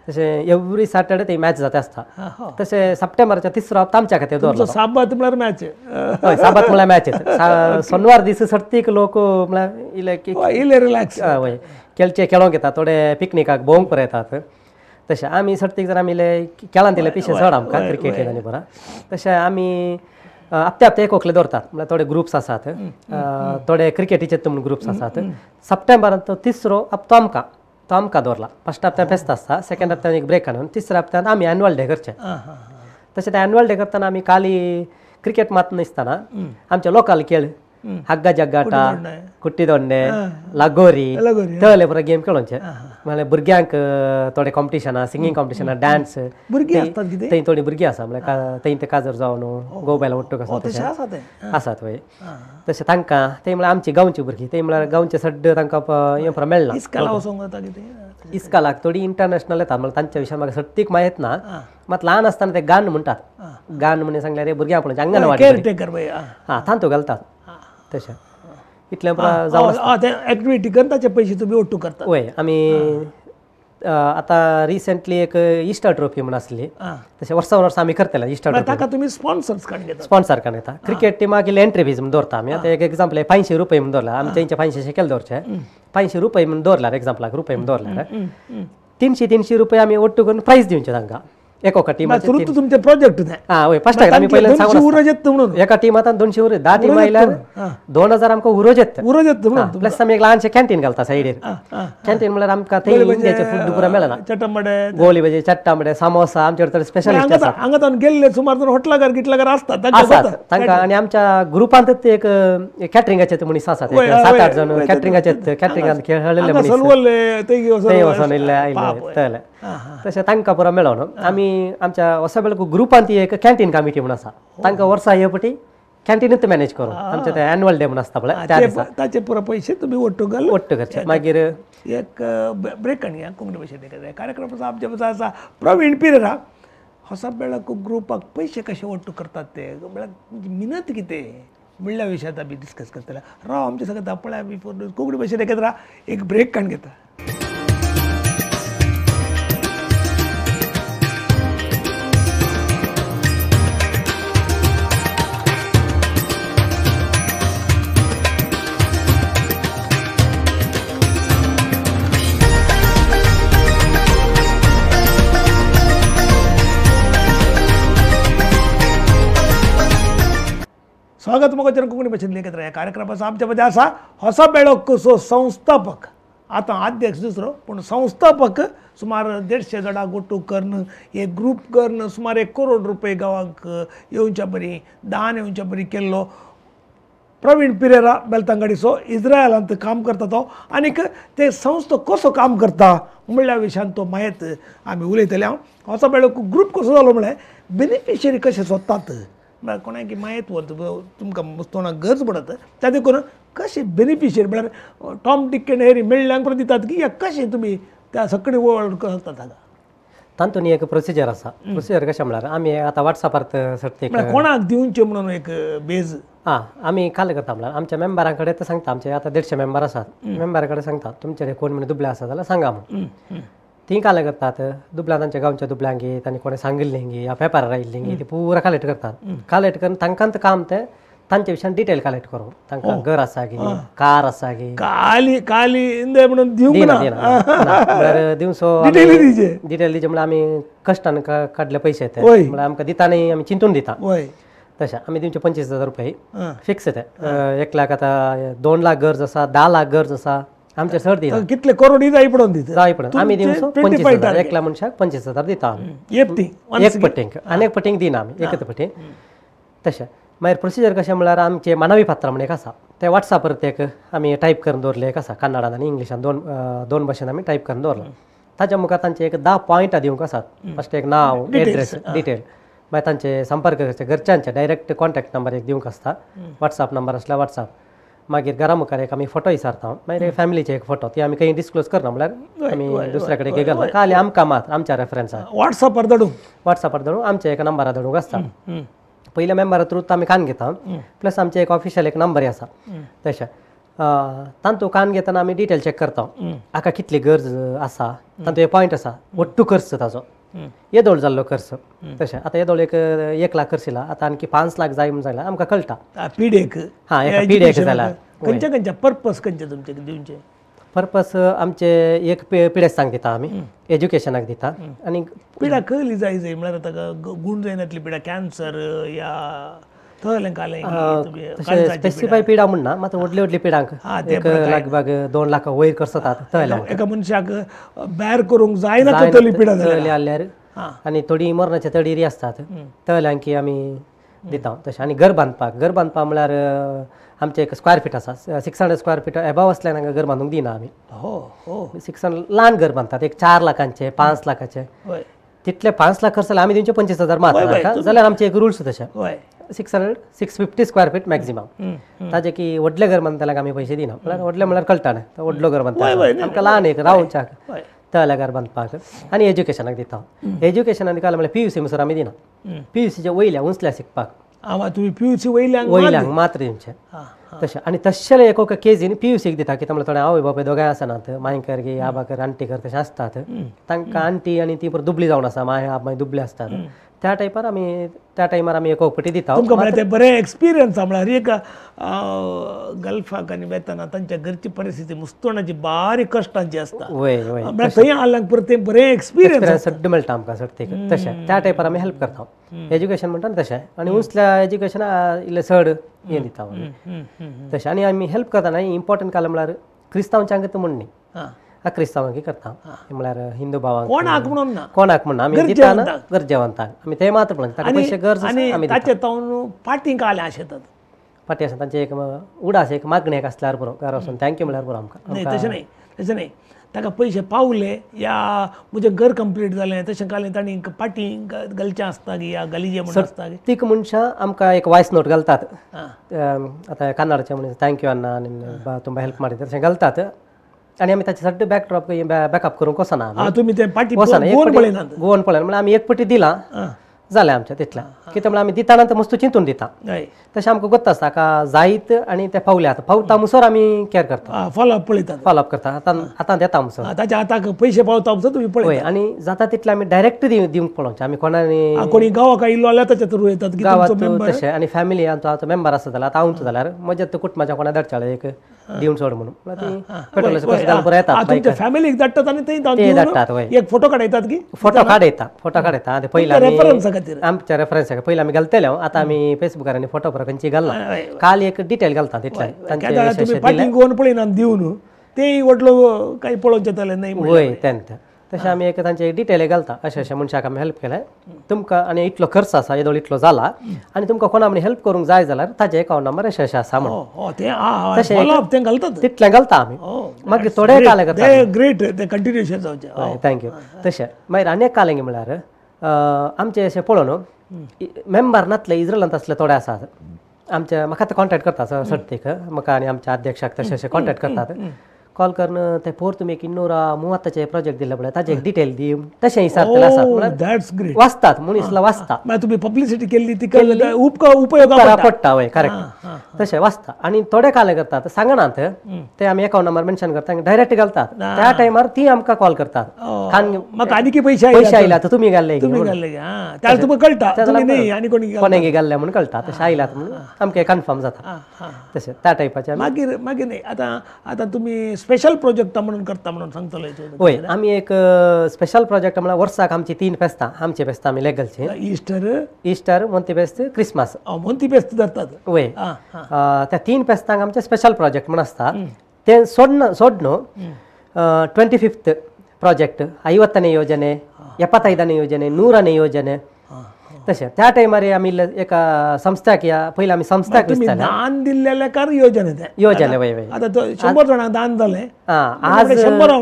तशें एवरी सॅटर्डे ते मॅच जाता आसता तशें सप्टेंबराच्या 3रा हप्ता आमच्या खातीर दवरलो साबात म्हळ्यार मॅच हय साबात म्हळ्यार मॅच सोनवार दीस सर्तीक लोक म्हळ्यार इल्ले रिलॅक्स वय खेळोंक येतात थोडे पिकनिकाक भोवंक पर येतात तशें आमी सर्तीक जर आमी खेळान दिले पिशे चड आमकां क्रिकेट आनी बरा तशें आमी हप्ते एक वखले दवरतात म्हळ्यार थोडे ग्रुप्स आसात थोडे क्रिकेटीचे म्हणून ग्रुप्स आसात सप्टेंबरांत 3रो हप्तो आमकां दवरला फस्ट हप्त्यान फेस्त आसता सेकंड हप्त्यान एक ब्रेक हाडून 3ऱ्या हप्त्यान आमी एन्युअल डे करचे तशें ते एन्युअल डे करतना आमी खाली क्रिकेट मात नासतना आमचे लोकल खेळ हग्गा जग्गाटा कुट्टी दोंडे लगोरी तळले बरो गेम खेळोवचे म्हळ्यार भुरग्यांक थोडे कॉम्पिटिशनां सिंगींग कॉम्पिटिशनां डान्स थंय थोडीं भुरगीं आसा म्हळ्यार थंय ते काजर जावन गोबायला उट्टूक आसात वय तशें तांकां ते म्हळ्यार आमची गांवची भुरगीं ते म्हळ्यार गांवचे सड्ड तांकां येवपाक मेळना इस्कालाक थोडी इंटरनॅशनल येतात म्हळ्यार तांच्या विशयान म्हाका सट्टीक माहीत ना मात ल्हान आसतना ते गान म्हणटात गान म्हणून सांगल्यार रे भुरग्यां पळोवचें अंगणवाडी तांतू घालतात तशें इतलें जावन एक्टिविटी करताचे पयशे तुमी ओट्टू करता वय आमी आता रिसेंटली एक इस्टर ट्रॉफी म्हणून असली तसे वर्सा वर्ष आम्ही करतले इस्टर ट्रॉफी ताका तुम्ही स्पॉन्सर्स काढून घेता स्पॉन्सर का येता क्रिकेट टीमा गेले एंट्री फीज म्हणून दवरता आम्ही आता एक एक्झाम्पल आहे 500 रुपये म्हणून दवरला आमच्या इंच्या 500 शेकेल दवरचे 500 रुपये म्हणून दवरल्यार एक्झाम्पलाक रुपये म्हणून दवरल्यार 300 रुपये आम्ही ओट्टू करून प्राइज दिवचे तांकां एकोका टीमाचे सुरू तुमचे प्रोजेक्ट हा होय फर्स्ट आम्ही पहिले उरज येत म्हणून एका टीमात 200 उरज 10 टीम आयल्यार 2000 आमकां उरज येत उरज येत म्हणून प्लस आमी एक ल्हानशें कॅन्टीन घालता सायडीर कॅन्टीन म्हळ्यार आमकां थंय इंडियाचें फूड पुरा मेळना चटंबडे गोली भजी चट्टांबडे सामोसा आमचे कडेन स्पेशलिस्ट आसा हांगातान गेल्ले सुमार हॉटलागार गिटलागार असतात तांकां आनी आमच्या ग्रुपांतच एक कॅटरिंगाचे मनीस आसात 7-8 जण कॅटरिंगाचे कॅटरिंगान खेळलेले मनीस सलवले ते वचून इल्ले तशें तांकां पुरो मेळोन आमी आमच्या असो वेळार ग्रुपांत एक कॅन्टीन कमिटी म्हणून आसा तांकां वर्सा हे पटी कॅन्टीनूच मॅनेज करून आमचे ते एन्युअल डे म्हणून आसता पळय त्या दिसा ताचे पुरो पयशे तुमी ओट्टू घाल ओट्टू करचे मागीर एक ब्रेक काडया कोंकणी भाशेन कार्यक्रम आमच्या आसा प्रवीण पिरेरा होसा बेळाक ग्रुपाक पयशे कशे ओट्टू करतात ते बेळाक मिनत कितें म्हणल्या विशयात आमी डिस्कस करतले राव आमचे सगळे पळय आमी कोंकणी भाशेन एकत्र एक ब्रेक काडून घेता स्वागत मगोचर कोंकणी भाशेंतले एकत्र ह्या कार्यक्रमाचो आमच्या मदें आसा होसा बेळोकचो संस्थापक आतां अध्यक्ष दुसरो पूण संस्थापक सुमार 150 जणांक ओट्टू करून एक ग्रूप करून सुमार 1 करोड रुपये गांवांक येवच्या बरी दान येवच्या बरी केल्लो प्रवीण पिरेरा बेलतांगडीचो इस्रायलांत काम करता तो आनीक ते संस्था कसो काम करता म्हणल्या विशयान तो मायेत आमी उलयतले होसा बेळोक ग्रूप कसो जालो म्हळ्यार बेनिफिशियरी कशे सोदतात म्हळ्यार कोणाक माहीत वता तुमकां मुस्तोणाक गरज पडत त्या देखून कशे बेनिफिशियरी म्हळ्यार टॉम डिक एंड हॅरी मेळ्ळ्यांक परत दितात की कशें तुमी त्या सगळें वळड करतात हांगा तातूंत एक प्रोसिजर आसा प्रोसिजर कशें म्हळ्यार आमी आतां वॉट्सॅपार सर्टिफिकेट कोणाक दिवचें म्हणून एक बेज आमी काल करता म्हळ्यार आमच्या मेंबरां कडेन ते सांगता आमचे आतां 150 मेंबर आसात मेंबरा कडेन सांगता तुमचे कोण म्हण दुबळे आसा जाल्यार सांगा म्हणून ती काल करतात दुबळ्या तांच्या गांवच्या दुबळ्यांगी तांणी कोणी सांगिल्लीं या पेपरार आयिल्लीं ती पुरा कलेक्ट करतात कलेक्ट करून तांकांत काम ते तांच्या विशयान डिटेल कलेक्ट करूं तांकां घर आसा गी कार आसा गी काली काली इंदे म्हणून दिवंक म्हळ्यार दिवसो डिटेल दिचे म्हळ्यार आमी कश्टान काडले पयशे ते म्हळ्यार आमकां दिता न्ही आमी चिंतून दिता तशें आमी दिवचे 25,000 रुपये फिक्स ते 1 लाख आतां 2 लाख गरज आसा 10 लाख गरज आसा आमचे सर दिता कितले करोडी जाय पडून दिता जाय पडून आमी दिवसो 25,000 एकल्या मनशाक 25,000 दिता एक पटींक आनी एक पटींक दिना आमी एकच पटींक तशें मागीर प्रोसिजर कशें म्हळ्यार आमचे मानवी पात्र म्हणून एक आसा ते वॉट्सॅपार एक आमी टायप करून दवरले एक आसा कन्नडान आनी इंग्लिशान दोन भाशेन आमी टायप करून दवरलो ताच्या मुखार तांचे एक 10 पॉयंटां दिवंक आसात फस्ट एक नांव एड्रेस डिटेल मागीर तांचे संपर्क करचे घरच्यांचे डायरेक्ट कॉन्टॅक्ट नंबर एक दिवंक आसता वॉट्सॅप नंबर आसल्यार वॉट्सॅप मागीर घरा मुखार एक आमी फोटो विचारता मागीर फॅमिलीचे एक फोटो ती आमी खंय डिस्क्लोज करना म्हळ्यार आमी दुसऱ्या कडेन गेलो खाली आमकां मात आमच्या रेफरन्सार वॉट्सॅपार धाडूंक आमचे एक नंबरार धाडूंक आसता पयल्या मेंबरा थ्रू आमी कान घेता प्लस आमचे एक ऑफिशियल एक नंबर आसा तशें तांतूं कान घेतना आमी डिटेल चॅक करता हाका कितली गरज आसा तांतूं एक पॉयंट आसा ओट्टू खर्च ताजो येदोळ जाल्लो खर्च तशें आतां येदोळ एक 1 लाख खर्च येयला आतां आणखी 5 लाख जाय म्हूण जाल्यार आमकां कळटा पिडेक एका पिडेक जाल्यार खंयच्या खंयच्या पर्पज खंयचे तुमचे दिवचे पर्पज आमचे एक पिडेस सांग दिता आमी एज्युकेशनाक दिता आनी पिड्या कहली जाय म्हळ्यार आतां गुण जायनातली पिड्या कॅन्सर या थंय काले स्पेसिफाय पिडा म्हणना मात व्हडली व्हडली पिडांक एक लागभाग 2 लाख वयर करतात थंय एका मनशाक बॅर करूंक जायना तली पिडा जाल्यार आनी थोडी मरणाच्या तडीरी आसतात थंय आमी दिता तशें आनी घर बांदपाक म्हळ्यार आमचे एक स्क्वेअर फीट आसा 600 स्क्वेअर फीट एबाव असल्यार हांगा घर बांदूंक दिना आमी 600 ल्हान घर बांदतात एक 4 लाखांचे 5 लाखाचे तितले 5 लाख खर्च जाल्यार आमी दिवचे 25,000 मात जाल्यार आमचे एक रुल्स तशें 650 स्क्वेअर फीट मॅक्झिमम ताजे की व्हडले घर बांदताल्याक आमी पयशे दिना म्हळ्यार व्हडले म्हळ्यार कळटा न्हय व्हडलो घर बांदता आमकां ल्हान एक रावच्याक तळ्या घर बांदपाक आनी एज्युकेशनाक दिता एज्युकेशनाक काल म्हळ्यार PUC म्हणसर आमी दिना PUCचे वयल्या उंचल्या शिकपाक तुमी PUC वयल्यांक मात्र दिवचे तशें आनी तशें एक केजीन PUC दिता की तांबडे थोडे आवय बापूय दोगांय आसनात मांयकर गे आबाकर आंटीकर तशें आसतात तांकां आंटी आनी ती परत दुबळी जावन आसा माय मागीर दुबळे आसतात त्या टायमार आमी एक पटी दिता तुमकां म्हळ्यार ते बरे एक्सपिरियन्स म्हळ्यार एक गल्फाक आनी वेतना तांच्या घरची परिस्थिती मुस्तोणाची बारीक कश्टांची आसता वय वय म्हळ्यार थंय हाडल्याक परत ते बरे एक्सपिरियन्स सड्ड मेळटा आमकां सर्तीक तशें त्या टायपार आमी हेल्प करता एज्युकेशन म्हणटा तशें आनी उंचल्या एज्युकेशना इल्लें चड हें दिता तशें आनी आमी हेल्प करतना इम्पॉर्टंट काल म्हळ्यार क्रिस्तांवांच्यांक म्हण न्ही क्रिस्तांवांकी करता म्हळ्यार हिंदू भावांक कोणाक म्हणून ना कोणाक म्हणून आमी दिता ना गरजेवंतांक आमी ते मात्र म्हणून ताका पयशे गरज आनी ताचे तावन फाटींक आले आशेतात फाटी आसा तांचे एक उडास एक मागणी एक आसल्यार पुरो घरा वचून थँक्यू म्हळ्यार पुरो आमकां नाही तशें नाही ताका पयशे पावले या म्हजें घर कंप्लीट जालें तशें कालें तांणी पाटींक घालचें आसता की या गलिजे म्हणून आसता तीक मनशां आमकां एक वॉयस नोट घालतात आतां कन्नडाचें म्हणून थँक्यू अन्ना आनी तुमकां हेल्प मारी तशें घालतात आनी आमी ताचे सड्ड बॅकड्रॉप बॅकअप करूंक वचना तुमी ते पाटी गोवन पळयना म्हळ्यार आमी एक पटी दिलां जालें आमचें तितलें कित्याक म्हळ्यार आमी दिताना तें मस्त चिंतून दिता तशें आमकां गोत्ता आसता ताका जायत आनी ते पावल्यात पावता मुसोर आमी केअर करता फॉलोअप पळयतात फॉलोअप करता आतां देता मुसोर ताच्या आतां पयशे पावता मुसोर तुमी पळय हय आनी जाता तितलें आमी डायरेक्ट दिवंक पळोवचें आमी कोणानी कोणी गांवाक इल्लो जाल्यार ताच्या थ्रू येतात की गांवांत तशें आनी फॅमिली आमचो मेंबर आसा जाल्यार आतां हांवच जाल्यार म्हज्या कुटुंबाच्या कोणा धाडचाळे एक दिवन सोड म्हणून पेट्रोलाचे पयशे घालून पुरो येतात तुमच्या फॅमिलीक धाडटात आनी ते धाडटात हय एक फोटो काडयतात की फोटो काडयता आनी पयलीं रेफरन्सा खातीर आमच्या रेफरन्साक पयलीं आमी घालतले आतां आमी फेसबुकार आनी फोटो परत खंयची घालना काल एक डिटेल घालता तितलें तुमी पाटींग गोवन पळयना दिवन तेय व्हडलो काही पळोवचें जालें नाही वय तें तशें आमी एक तांचे डिटेल घालता अशें मनशाक आमी हेल्प केलें तुमकां आनी इतलो खर्च आसा येदोळ इतलो जाला आनी तुमकां कोणा म्हण हेल्प करूंक जाय जाल्यार ताजे अकावंट नंबर अशें आसा म्हणून तशें घालतात तितलें घालता आमी मागीर थोडे काले करता ग्रेट ते कंटिन्युएशन जावचें थँक्यू तशें मागीर आनी एक कालेंगे म्हळ्यार आमचे अशें पळोवन मेंबर नातले इज्रायलांत आसले थोडे आसात आमचे म्हाका ते कॉन्टॅक्ट करता सर्तीक म्हाका आनी आमच्या अध्यक्षाक तशें कॉन्टॅक्ट करतात कॉल करून ते पोर तुमी एक 230 प्रोजेक्ट दिल्ले पळय ताजे एक डिटेल दी तशें हिसाबतले आसात वाचतात मनीसला वाचता तुमी पब्लिसिटी केल्ली ती उपयोग पडटा वय करेक्ट तशें वाचता आनी थोडे काले करतात सांगनात ते आमी अकावंट नंबर मेन्शन करता आनी डायरेक्ट घालतात त्या टायमार ती आमकां कॉल करतात म्हाका आनी पयशे आयला तुमी घाल्ले तुमकां कळटा कोणेंगे घाल्ले म्हणून कळटा तशें आयलात म्हणून आमकां कन्फर्म जाता तशें त्या टायपाचें मागीर नाही आतां तुमी स्पेशल प्रोजेक्ट म्हणून करता म्हणून सांगतलो होय आमी एक स्पेशल प्रोजेक्ट म्हळ्यार वर्साक आमची 3 फेस्तां आमचे फेस्तां आमी लेगलचे इस्टर मोंती फेस्त क्रिसमस मोंती फेस्त धरतात वय त्या 3 फेस्तांक आमचे स्पेशल प्रोजेक्ट म्हण आसता ते सोडनो 25th प्रोजेक्ट 50ನೇ ಯೋಜನೆ 75ನೇ ಯೋಜನೆ 100ನೇ ಯೋಜನೆ तशें त्या टायमार आमी एका संस्थाक या पयलीं आमी संस्थाक दान दिल्लेले कार योजने वय वय आतां 100 जाणांक दान जालें आज 100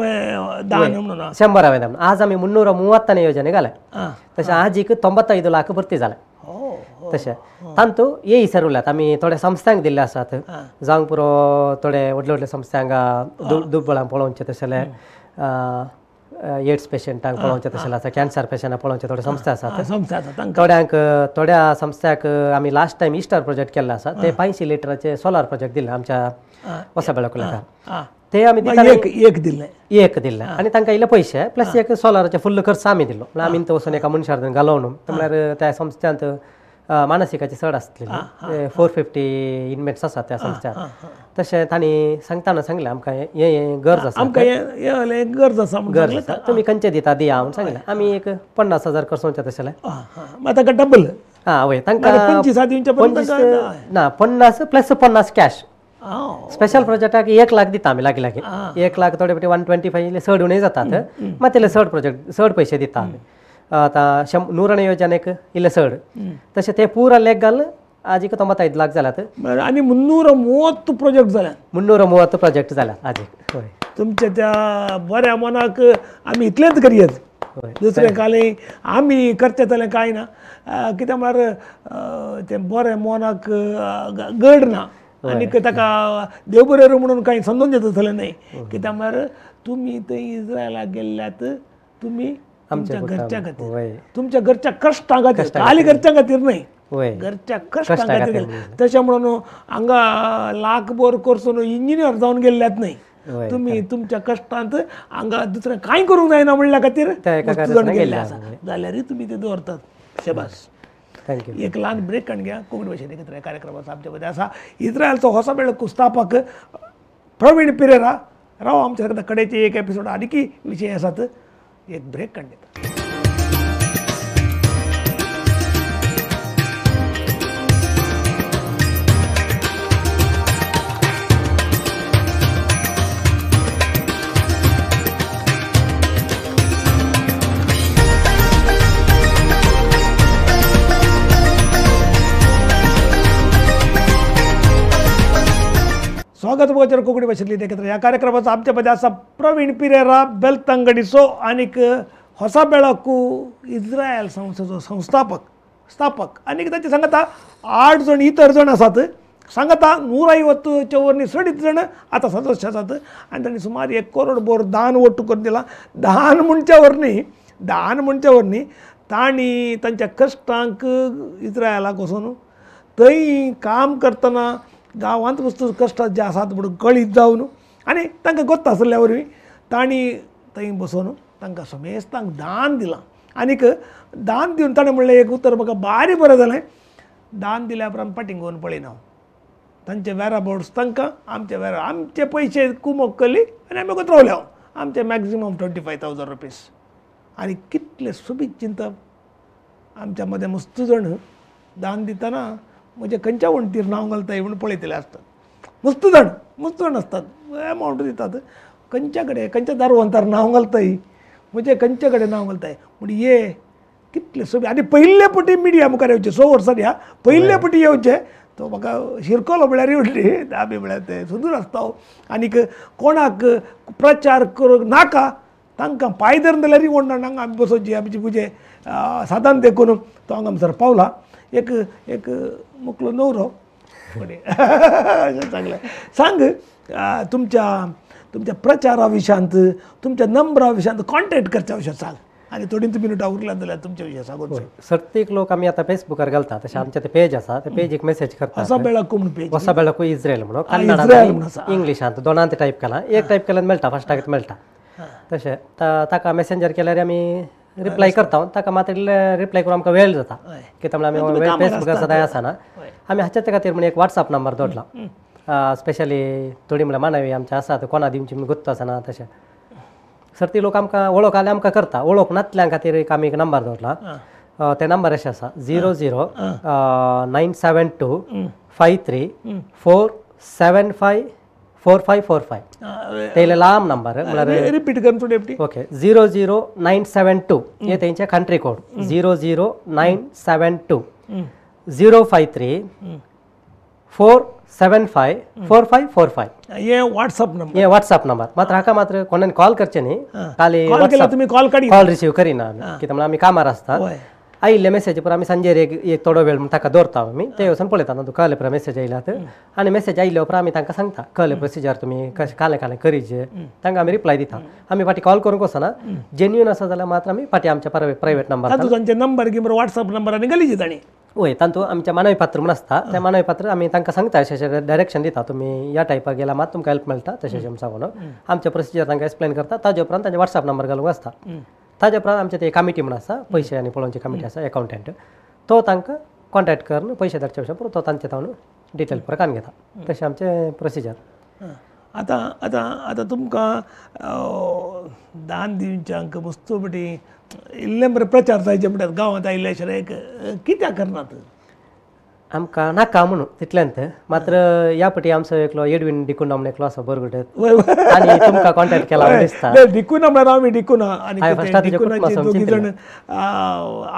दान म्हणून 100 दान आज आमी 330ನೇ ಯೋಜನೆ घाले तशें आज एक 95 लाख भरती जाले तशें तांतू येय सरवल्यात आमी थोड्या संस्थांक दिल्ले आसात जावंक पुरो थोडे व्हडले व्हडले संस्थांक दुबळांक पळोवचें तशें एड्स पेशंटांक पळोवचें तशें आसा कॅन्सर पेशंटांक पळोवचें थोडे संस्था आसात थोड्या संस्थाक आमी लास्ट टायम इस्टर प्रोजेक्ट केल्लो आसा ते 500 लिटराचे सोलार प्रोजेक्ट दिल्ले आमच्या वसाबेळा कुलाकार ते आमी एक दिल्ले आनी तांकां इल्ले पयशे प्लस एक सोलाराचे फुल्ल खर्च आमी दिल्लो म्हळ्यार आमी तो वचून एका मनशार घालोवन म्हळ्यार त्या संस्थांत मानसिकाची चड आसतली 450 इनमेट्स आसात त्या संस्थांत तशें तांणी सांगताना सांगलें आमकां हें गरज आसा गरज आसा तुमी खंयचे दिता दिया म्हणून सांगलें आमी एक 50,000 करचोवचें तशें ताका डबल वय तांकां 25 ना 50 प्लस 50 कॅश स्पेशल प्रोजेक्टाक 1 लाख दिता आमी लागीं 1 लाख थोडे फावटी 125 चड उणें जातात मात तिले चड पयशे दिता आमी आतां 100ನೇ ಯೋಜನೆक इल्ले चड तशें ते पुरा लेख घाल आजीक 95 लाख जाल्यात आनी 330 प्रोजेक्ट जाल्यात 330 प्रोजेक्ट जाल्यात आजीक हय तुमच्या त्या बऱ्या मनाक आमी इतलेंच करयत दुसरें काले आमी करचे जाल्यार कांय ना कित्याक म्हळ्यार ते बऱ्या मनाक गड ना आनी ताका देव बरें म्हणून कांय समजून येता जाल्यार न्हय कित्याक म्हळ्यार तुमी थंय इज्रायलाक गेल्ल्यात तुमी तुमच्या घरच्या खातीर तुमच्या घरच्या कश्टां खातीर खाली घरच्या खातीर न्हय वय घरच्या कष्टांत गेले त्याच्यामुळे न्हू हांगा लाख बोर करसून इंजिनियर जावन गेल्ल्यात नाही तुम्ही तुमच्या कष्टांत हांगा दुसरें कांय करूंक जायना म्हणल्या खातीर जाण गेल्ले आसा जाल्यारय तुमी ते दवरतात शेबास थँक्यू एक ल्हान ब्रेक काडून घ्या कोंकणी भाशेन एकत्र कार्यक्रमाचो आमच्या मध्ये आसा इस्रायलचो होसो वेळ कुस्तापाक प्रवीण पिरेरा राव आमच्या कडेचे एक एपिसोड आनीकी विशय आसात एक ब्रेक काडून घेता स्वागत गोचर कोंकणी भाशेंतली एकत्र ह्या कार्यक्रमाचो आमच्या मध्ये आसा प्रवीण पिरेरा बेलतंगडीचो आनीक होसा बेळाकू इस्रायल संस्थेचो स्थापक आनीक ताचे सांगता 8 जण इतर जण आसात सांगता 150च्या वरणी 60 जण आता सदस्य आसात आनी तांणी सुमार 1 करोड बोर दान वट्ट करून दिला 10 म्हणच्या वरणी तांणी तांच्या कश्टांक इस्रायलाक वचून थंय काम करतना गांवांत वस्तू कश्टां जे आसात म्हणून कळीत जावन आनी तांकां गोत्ता आसल्या वरवीं तांणी थंय बसून तांकां समेस्तांक दान दिलां आनीक दान दिवन ताणें म्हणलें एक उतर म्हाका भारी बरें जालें दान दिल्या उपरांत फाटीं घेवन पळयना तांचे वॅराबाउट्स तांकां आमचे पयशे कुमोग केली आनी आमी वगत रावल्या आमचे मॅक्झिमम 25,000 रुपीज आनी कितले सुबीज चिंतप आमच्या मदें मस्त जाण दान दितना म्हणजे खंयच्या वणटीर नांव घालताय म्हणून पळयतले आसतात मस्त जाण आसतात एमावंट दितात खंयच्या दारवंतार नांव घालताय म्हणजे खंयचे कडेन नांव घालताय म्हणजे ये कितले सोबी आनी पयले पटी मिडिया मुखार येवचे 100 वर्सां ह्या पयले पटी येवचे तो म्हाका शिरकोलो म्हळ्यार येवली आमी म्हळ्यार ते सुदूर आसता आनीक कोणाक प्रचार करूंक नाका तांकां पांय धरून जाल्यार कोण ना आमी बसोवची आमची पुजे साधन देखून तो हांगा हांगसर पावला एक मुकलो न्हवरो चांगलें सांग तुमच्या प्रचारा विशयांत तुमच्या नंबरा विशयांत कॉन्टॅक्ट करच्या विशयां सांग आनी थोडी मिनटां उरल्यात जाल्यार तुमच्या विशय सांगून सर्तीक लोक आमी आतां फेसबुकार घालता तशें आमचें ते पेज आसा ते पेजीक मेसेज करता होसा बेळाकू म्हणून पेज होसा बेळाकू इस्रायल म्हणून कन्नडांत इंग्लिशांत दोनांत टायप केलां एक टायप केल्यार मेळटा फस्टाक मेळटा तशें ताका मेसेंजर केल्यार आमी रिप्लाय करता ताका मात रिप्लाय करून आमकां वेळ जाता कित्याक म्हणल्यार आमी फेसबुकार सदां आसना आमी हाच्याच खातीर म्हणून एक वॉट्सअप नंबर दवरला स्पेशली थोडी म्हणल्यार मानवी आमचे आसात कोणा दिवची गुत्त आसना तशें सर्ती लोक आमकां वळख आल्या आमकां करता वळख नातल्यां खातीर एक आमी एक नंबर दवरला ते नंबर अशें आसा 009725347545 तेले लांब नंबर म्हळ्यार रिपीट करून थोडी ओके 00972 हे तेंचे कंट्री कोड 00972 053 4754545 ये व्हॉट्सअप नंबर मात्र हाका मात्र कोणाने कॉल करचे न्ही खाली कॉल रिसीव करिना कित्याक म्हणल्यार आमी कामार आसता आयिल्ले मेसेज पर आमी सांजेर एक थोडो वेळ ताका दवरता आमी ते वचून पळयता न्हू कळ्ळे पळय मेसेज आयल्यात आनी मेसेज आयिल्ले उपरांत आमी तांकां सांगता कळ्ळे प्रोसिजर तुमी कशें कालें करीचे तांकां आमी रिप्लाय दिता आमी फाटीं कॉल करूंक वचना जेन्युइन आसा जाल्यार मात्र आमी फाटीं आमच्या प्रायवेट नंबर तांचे नंबर की व्हॉट्सअप नंबर आनी घालीचे तांणी वय तातूंत आमचें मानवी पात्र म्हूण आसता त्या मानवी पात्र आमी तांकां सांगता अशें डायरेक्शन दिता तुमी ह्या टायपाक गेल्यार मात तुमकां हेल्प मेळटा तशें सांगून आमचें प्रोसिजर तांकां एक्सप्लेन करता ताजे उपरांत तांचे व्हॉट्सअप नंबर घालूंक आसता ताजे उपरांत आमचे ते कमिटी म्हूण आसा पयशे आनी पळोवची कमिटी आसा अकावंटंट तो तांकां कॉन्टॅक्ट करून पयशे धाडचे वचून तो तांचे तावन डिटेल पुरो कान घेता तशें आमचें प्रोसिजर आतां तुमकां दान दिवच्यांक मस्तो बटी इल्ले बरें प्रचार जायचे म्हणटात गांवांत आयिल्ले अशें कित्याक करनात आमकां नाका म्हणून तितल्यांत मात्र ह्या फाटी आमचो एकलो एडवीन डिकुना म्हणून एकलो आसा बोरगुटे आनी तुमकां कॉन्टॅक्ट केला दिसता डिकुना म्हळ्यार आमी डिकुना आनी डिकुनाचे दोगी जाण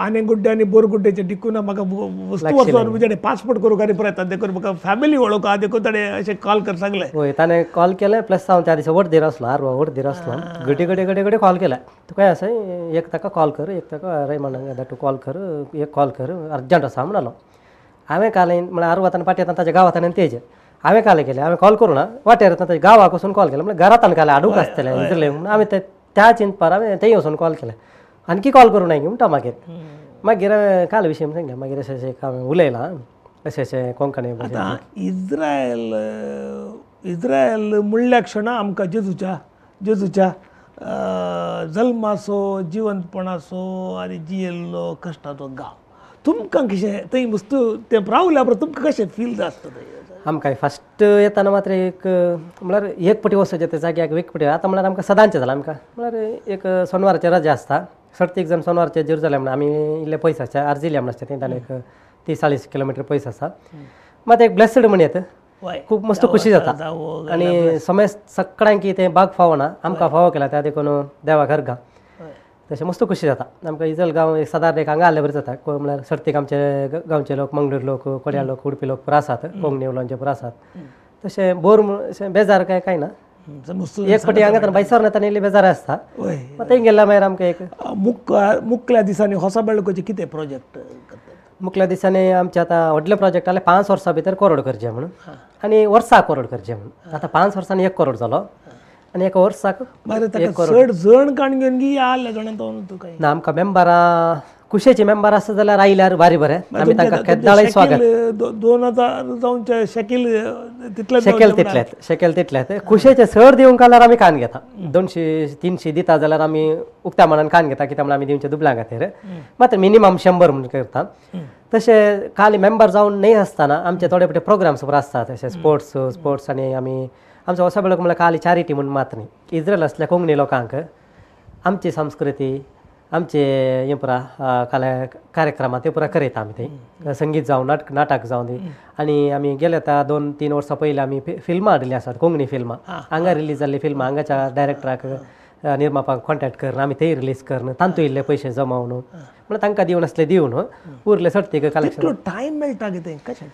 आने गुड्डे आनी बोरगुड्डेचे डिकुना म्हाका वस्तू वचून म्हणजे पासपोर्ट करूंक आनी पळयतात देखून म्हाका फॅमिली वळख आहा देखून ताणें अशें कॉल कर सांगलें हय ताणें कॉल केलें प्लस हांव त्या दिसा वडदीर आसलो आरवा वडदीर आसलो घडी कॉल केला तुका अशें एक ताका कॉल कर एक ताका रेमंड तूं कॉल कर एक कॉल कर अर्जंट आसा म्हणलो हांवें कालें म्हळ्यार आरवातान पाटी येता ताच्या गांवांत आनी तेजे हांवें कालें केलें हांवें कॉल करूं ना वाटेर येता ताच्या गांवाक वचून कॉल केलो म्हळ्यार घरांत कालें आडूक आसतलें विसरलें म्हणून हांवें त्या चिंतपार हांवें थंय वचून कॉल केलें आणकी कॉल करूं नाय म्हणटा मागीर मागीर काल विशय सांगले मागीर अशें अशें काम उलयलां अशें अशें कोंकणी भाशेन. आतां इस्रायल म्हणल्या क्षणां आमकां जेजूच्या जल्माचो जिवंतपणाचो आनी जियेल्लो कश्टाचो गांव तुमकां कशें थंय मस्त तें रावल्या उपरांत तुमकां कशें फील जाता थंय? आमकां फस्ट येताना मात्र एक म्हळ्यार एक पटी वचचें त्या जाग्याक एक पटी आतां म्हळ्यार आमकां सदांचें जालां आमकां म्हळ्यार एक सोनवाराचें रजा आसता सर्तीक जण सोनवारचे जेरुसलेम आमी इल्ले पयसाचे आर्जिल्या म्हणून आसता थंय एक 30-40 किलोमिटर पयस आसा मात एक ब्लेसड म्हण येता खूब मस्त खुशी जाता आनी समय सगळ्यांक तें बाग फावो ना आमकां फावो केला त्या देखून देवाक अर्घा तशें मस्त खुशी जाता. आमकां इजल गांव एक सादारण एक हांगा आसल्यार बरें जाता म्हळ्यार सर्तीक आमचे गांवचे लोक मंगळूर लोक कोड्याळ लोक उडपी लोक पुरो आसात कोंकणी उलोवचे पुरो आसात तशें बोर अशें बेजार काय ना एक फावटी हांगा बायसर येताना इल्ली बेजार आसता थंय गेल्या मागीर आमकां एक मुखल्या दिसांनी होसा बेळकोचे कितें प्रोजेक्ट करता? मुखल्या दिसांनी आमचे आतां व्हडले प्रोजेक्ट आले 5 वर्सां भितर करोड करचे म्हणून आनी वर्सा करोड करचे म्हणून आतां 5 वर्सांनी 1 करोड जालो आनी एका वर्साक चड जण काण घेवन गी आल्या जाणां काय ना आमकां मेंबरां कुशेची मेंबर आसा जाल्यार आयल्यार भारी बरें आमी तांकां केद्दाळय स्वागत 2000 जावंचे शकील तितलेत कुशेचे चड दिवंक जाल्यार आमी कान घेता 200-300 दिता जाल्यार आमी उक्त्या मनान कान घेता कित्याक म्हळ्यार आमी दिवचे दुबळ्या खातीर मात्र मिनिमम 100 म्हणून करता. तशें खाली मेंबर जावन न्ही आसतना आमचे थोडे पटे प्रोग्राम्स आसतात तशें स्पोर्ट्स आनी आमी आमचो असो बेळको म्हळ्यार खाली चॅरिटी म्हणून मात न्ही इज्रायल असल्या कोंकणी लोकांक आमची संस्कृती आमचे हे पुरा कार्यक्रमां ते पुरा करयता आमी थंय संगीत जावं नाटक जावं दी आनी आमी गेले आतां 2-3 वर्सां पयलीं आमी फिल्मां हाडिल्लीं आसात कोंकणी फिल्मां हांगा रिलीज जाल्ली फिल्मां हांगाच्या डायरेक्टराक निर्मापाक कॉन्टेक्ट करून आमी थंय रिलीज करून तांतूय इल्ले पयशे जमावन म्हळ्यार तांकां दिवन आसले दिवन उरले सर्तीक कलेक्शन टायम मेळटा कितें कशें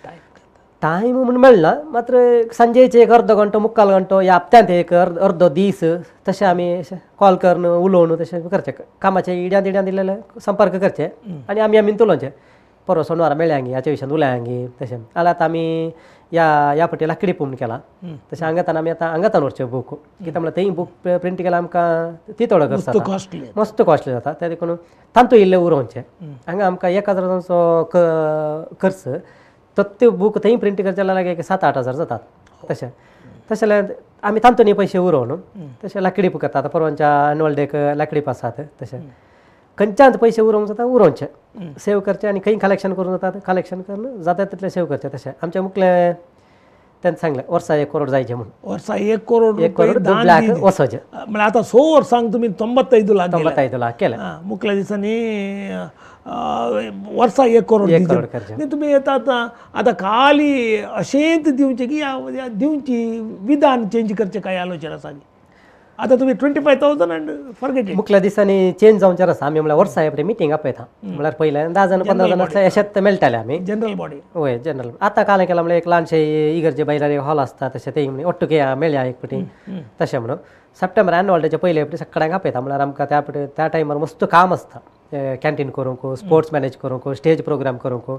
टायम म्हणून मेळना मात्र सांजेचे एक अर्दो घंटो मुक्काल घंटो या हप्त्यांत एक अर्दो दीस तशें आमी कॉल करून उलोवन तशें करचें कामाचे इड्यान दिलेले संपर्क करचे आनी आमी तुलोवचे परवा सोनवारा मेळ्यांगी हाचे विशयान उलयांगी तशें जाल्यार आतां आमी या फाटी लाकडी पूण केला तशें हांगातान आमी आतां हांगातान व्हरचे बूक कित्याक म्हळ्यार थंय बूक प्रिंट केल्यार आमकां ती थोडो खर्च जाता मस्त कॉस्टली जाता त्या देखून तांतूय इल्ले उरोवचे हांगा आमकां 1000 खर्च तो बूक थंय प्रिंट करचे जाल्यार एक 7-8 हजार जातात तशें जाल्यार आमी तांतूनी पयशे उरोवन तशें लाकडी बूक येता आतां परवांच्या एन्युअल डेक लाकडी आसात तशें खंयच्यान पयशे उरोवंक जाता उरोवचे सेव करचे आनी खंय कलेक्शन करूंक जाता कलेक्शन करून जाता तितले सेव करचे तशें आमचे मुखले तेंच सांगलें वर्सा 1 करोड जायचे म्हणून वर्सा 1 करोड दुबळ्याक वचोचे म्हळ्यार आतां 100 वर्सांक तुमी 95 लाख केले मुखल्या दिसांनी वर्सा 1 करोड करचे तुमी येतात आतां खाली अशेंच दिवचे की दिवची विधान चेंज करचे काय आलोचना आसा आतां तुमी 25,000 अँड फॉरगेट इट मुखल्या दिसांनी चेंज जावचे आसा आमी म्हळ्यार वर्सा एपडे मिटींग आपयता म्हळ्यार पयले 10 जाण 15 जाण आसले अशेंच मेळटाले आमी जनरल बॉडी वय जनरल आतां कालें केलां म्हळ्यार एक ल्हानशे इगर्जे भायल्यार एक हॉल आसता तशें ते ओट्टुके मेळया एक पटी तशें म्हणून सप्टेंबर एन्युअल डेचे पयले पटी सगळ्यांक आपयता म्हळ्यार आमकां त्या टायमार मस्त काम आसता कॅन्टीन करूंक स्पोर्ट्स मॅनेज करूंक स्टेज प्रोग्राम करूंक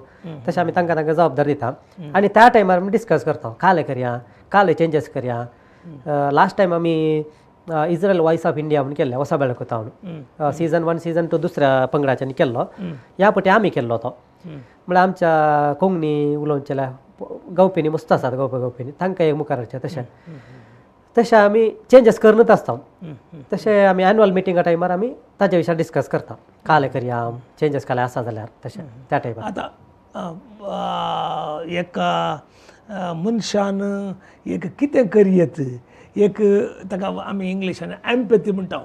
तशें आमी तांकां जबाबदारी दिता आनी त्या टायमार आमी डिस्कस करता काले करया काले चेंजीस करया लास्ट टायम आमी इज्रायल वॉयस ऑफ इंडिया म्हणून केल्लें वसा बेळको तावन सीझन 1 सीझन 2 दुसऱ्या पंगडाच्यांनी केल्लो ह्या फावटी आमी केल्लो तो म्हळ्यार आमच्या कोंकणी उलोवचेल्या गांवपेनी मस्त आसात गांवपेनी तांकां एक मुखार हाडचें तशें आमी चेंजीस करूनच आसता तशें आमी एन्युअल मिटिंगा टायमार आमी ताचे विशयार डिस्कस करता काले करया चेंजीस काले आसा जाल्यार तशें त्या टायमार आतां एका मनशान एक कितें करियत एक ताका आमी इंग्लिशान एम्पॅथी म्हणटा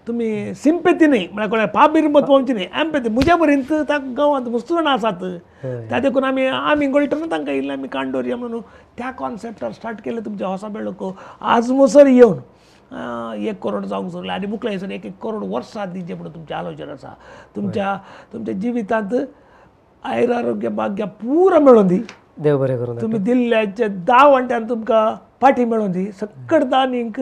तुमी सिंपॅथी न्ही म्हळ्यार कोणा पाबिरमत पावची न्ही एम्पॅथी म्हज्या पर्यंत ताका गांवांत मस्त जाणां आसात त्या देखून आमी गोळटना तांकां इल्लें आमी काण दवरया म्हणून त्या कॉन्सेप्टार स्टार्ट केलें तुमच्या होसा बेळको आज मसर येवन 1 करोड जावंक सोडलें आनी मुखल्या दिसांनी 1 करोड वर्सां दिवचें म्हणून तुमचें आलोचना आसा तुमच्या जिवितांत आयुरारोग्य भाग्य पुरो मेळोवन दी देव बरें करूं तुमी दिल्ल्याच्या 10 वांट्यान तुमकां पाठी मेळोवन दी सकट दानींक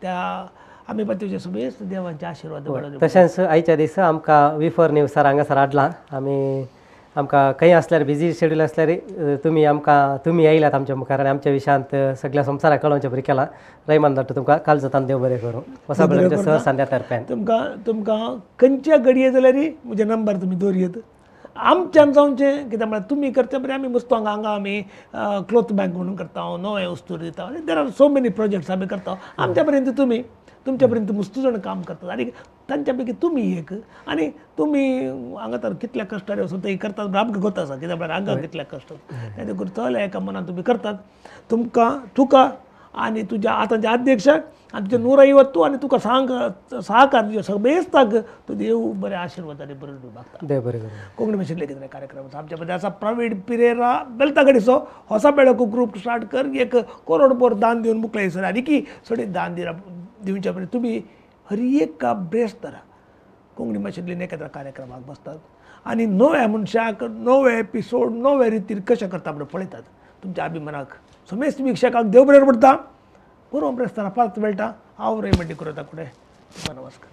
त्या आमी पातयेचे सगळेच देवाचे आशिर्वाद मेळोवन तशेंच आयच्या दिसा आमकां विफर न्यूज सर हांगासर हाडलां आमकां खंय आसल्यार बिजी शेड्यूल आसल्यार तुमी आयल्यात आमच्या मुखार आनी आमच्या विशयांत सगळ्या संवसाराक कळोवचें बरें केलां रैमान धाडटा तुमकां काल जाता देव बरें करूं वसा बेळकोच्या सर सांद्या तर्फ्यान तुमकां खंयच्या घडये जाल्यार म्हजे नंबर तुमी दवरयत आमच्यान जावचें कित्याक म्हळ्यार तुमी करचे बरें आमी मस्त हांगा आमी क्लोथ बँक म्हणून करता नवे वस्तू दिता there are so many projects आमी करता आमच्या पर्यंत तुमी तुमच्या पर्यंत मस्त जाण काम करतात आनी तांच्या पैकी तुमी एक आनी तुमी हांगा तर कितल्या कश्टार वचून ते करतात आमकां कोता आसा कित्याक म्हळ्यार हांगा कितल्या कश्ट त्या देखून चल्या एका मनान तुमी करतात तुका आनी तुज्या आतांच्या अध्यक्षाक आनी तुज्या नुराई वत्तू आनी तुका सहकार तुज्या सगळेस्ताक तो देव बरे आशिर्वादाने बरें मागता देव बरें कोंकणी भाशेंतले कितें कार्यक्रम आमच्या मध्ये आसा प्रवीण पिरेरा बेलतागडीचो होसा बेळको ग्रूप स्टार्ट कर 1 करोड दान दिवन मुकले सर आनी की सडे दान दिवच्या पयलीं तुमी हर एक ब्रेस्त धरा कोंकणी भाशेंतले एखाद्या कार्यक्रमाक बसतात आनी नव्या मनशाक नवे एपिसोड नवे रितीन कशें करता म्हणून पळयतात तुमच्या अभिमानाक समेस्त विक्षकाक देव बरें पडटा बरो ब्रेस्तारा परत मेळटा हांव रेमंडी कुरता फुडें नमस्कार.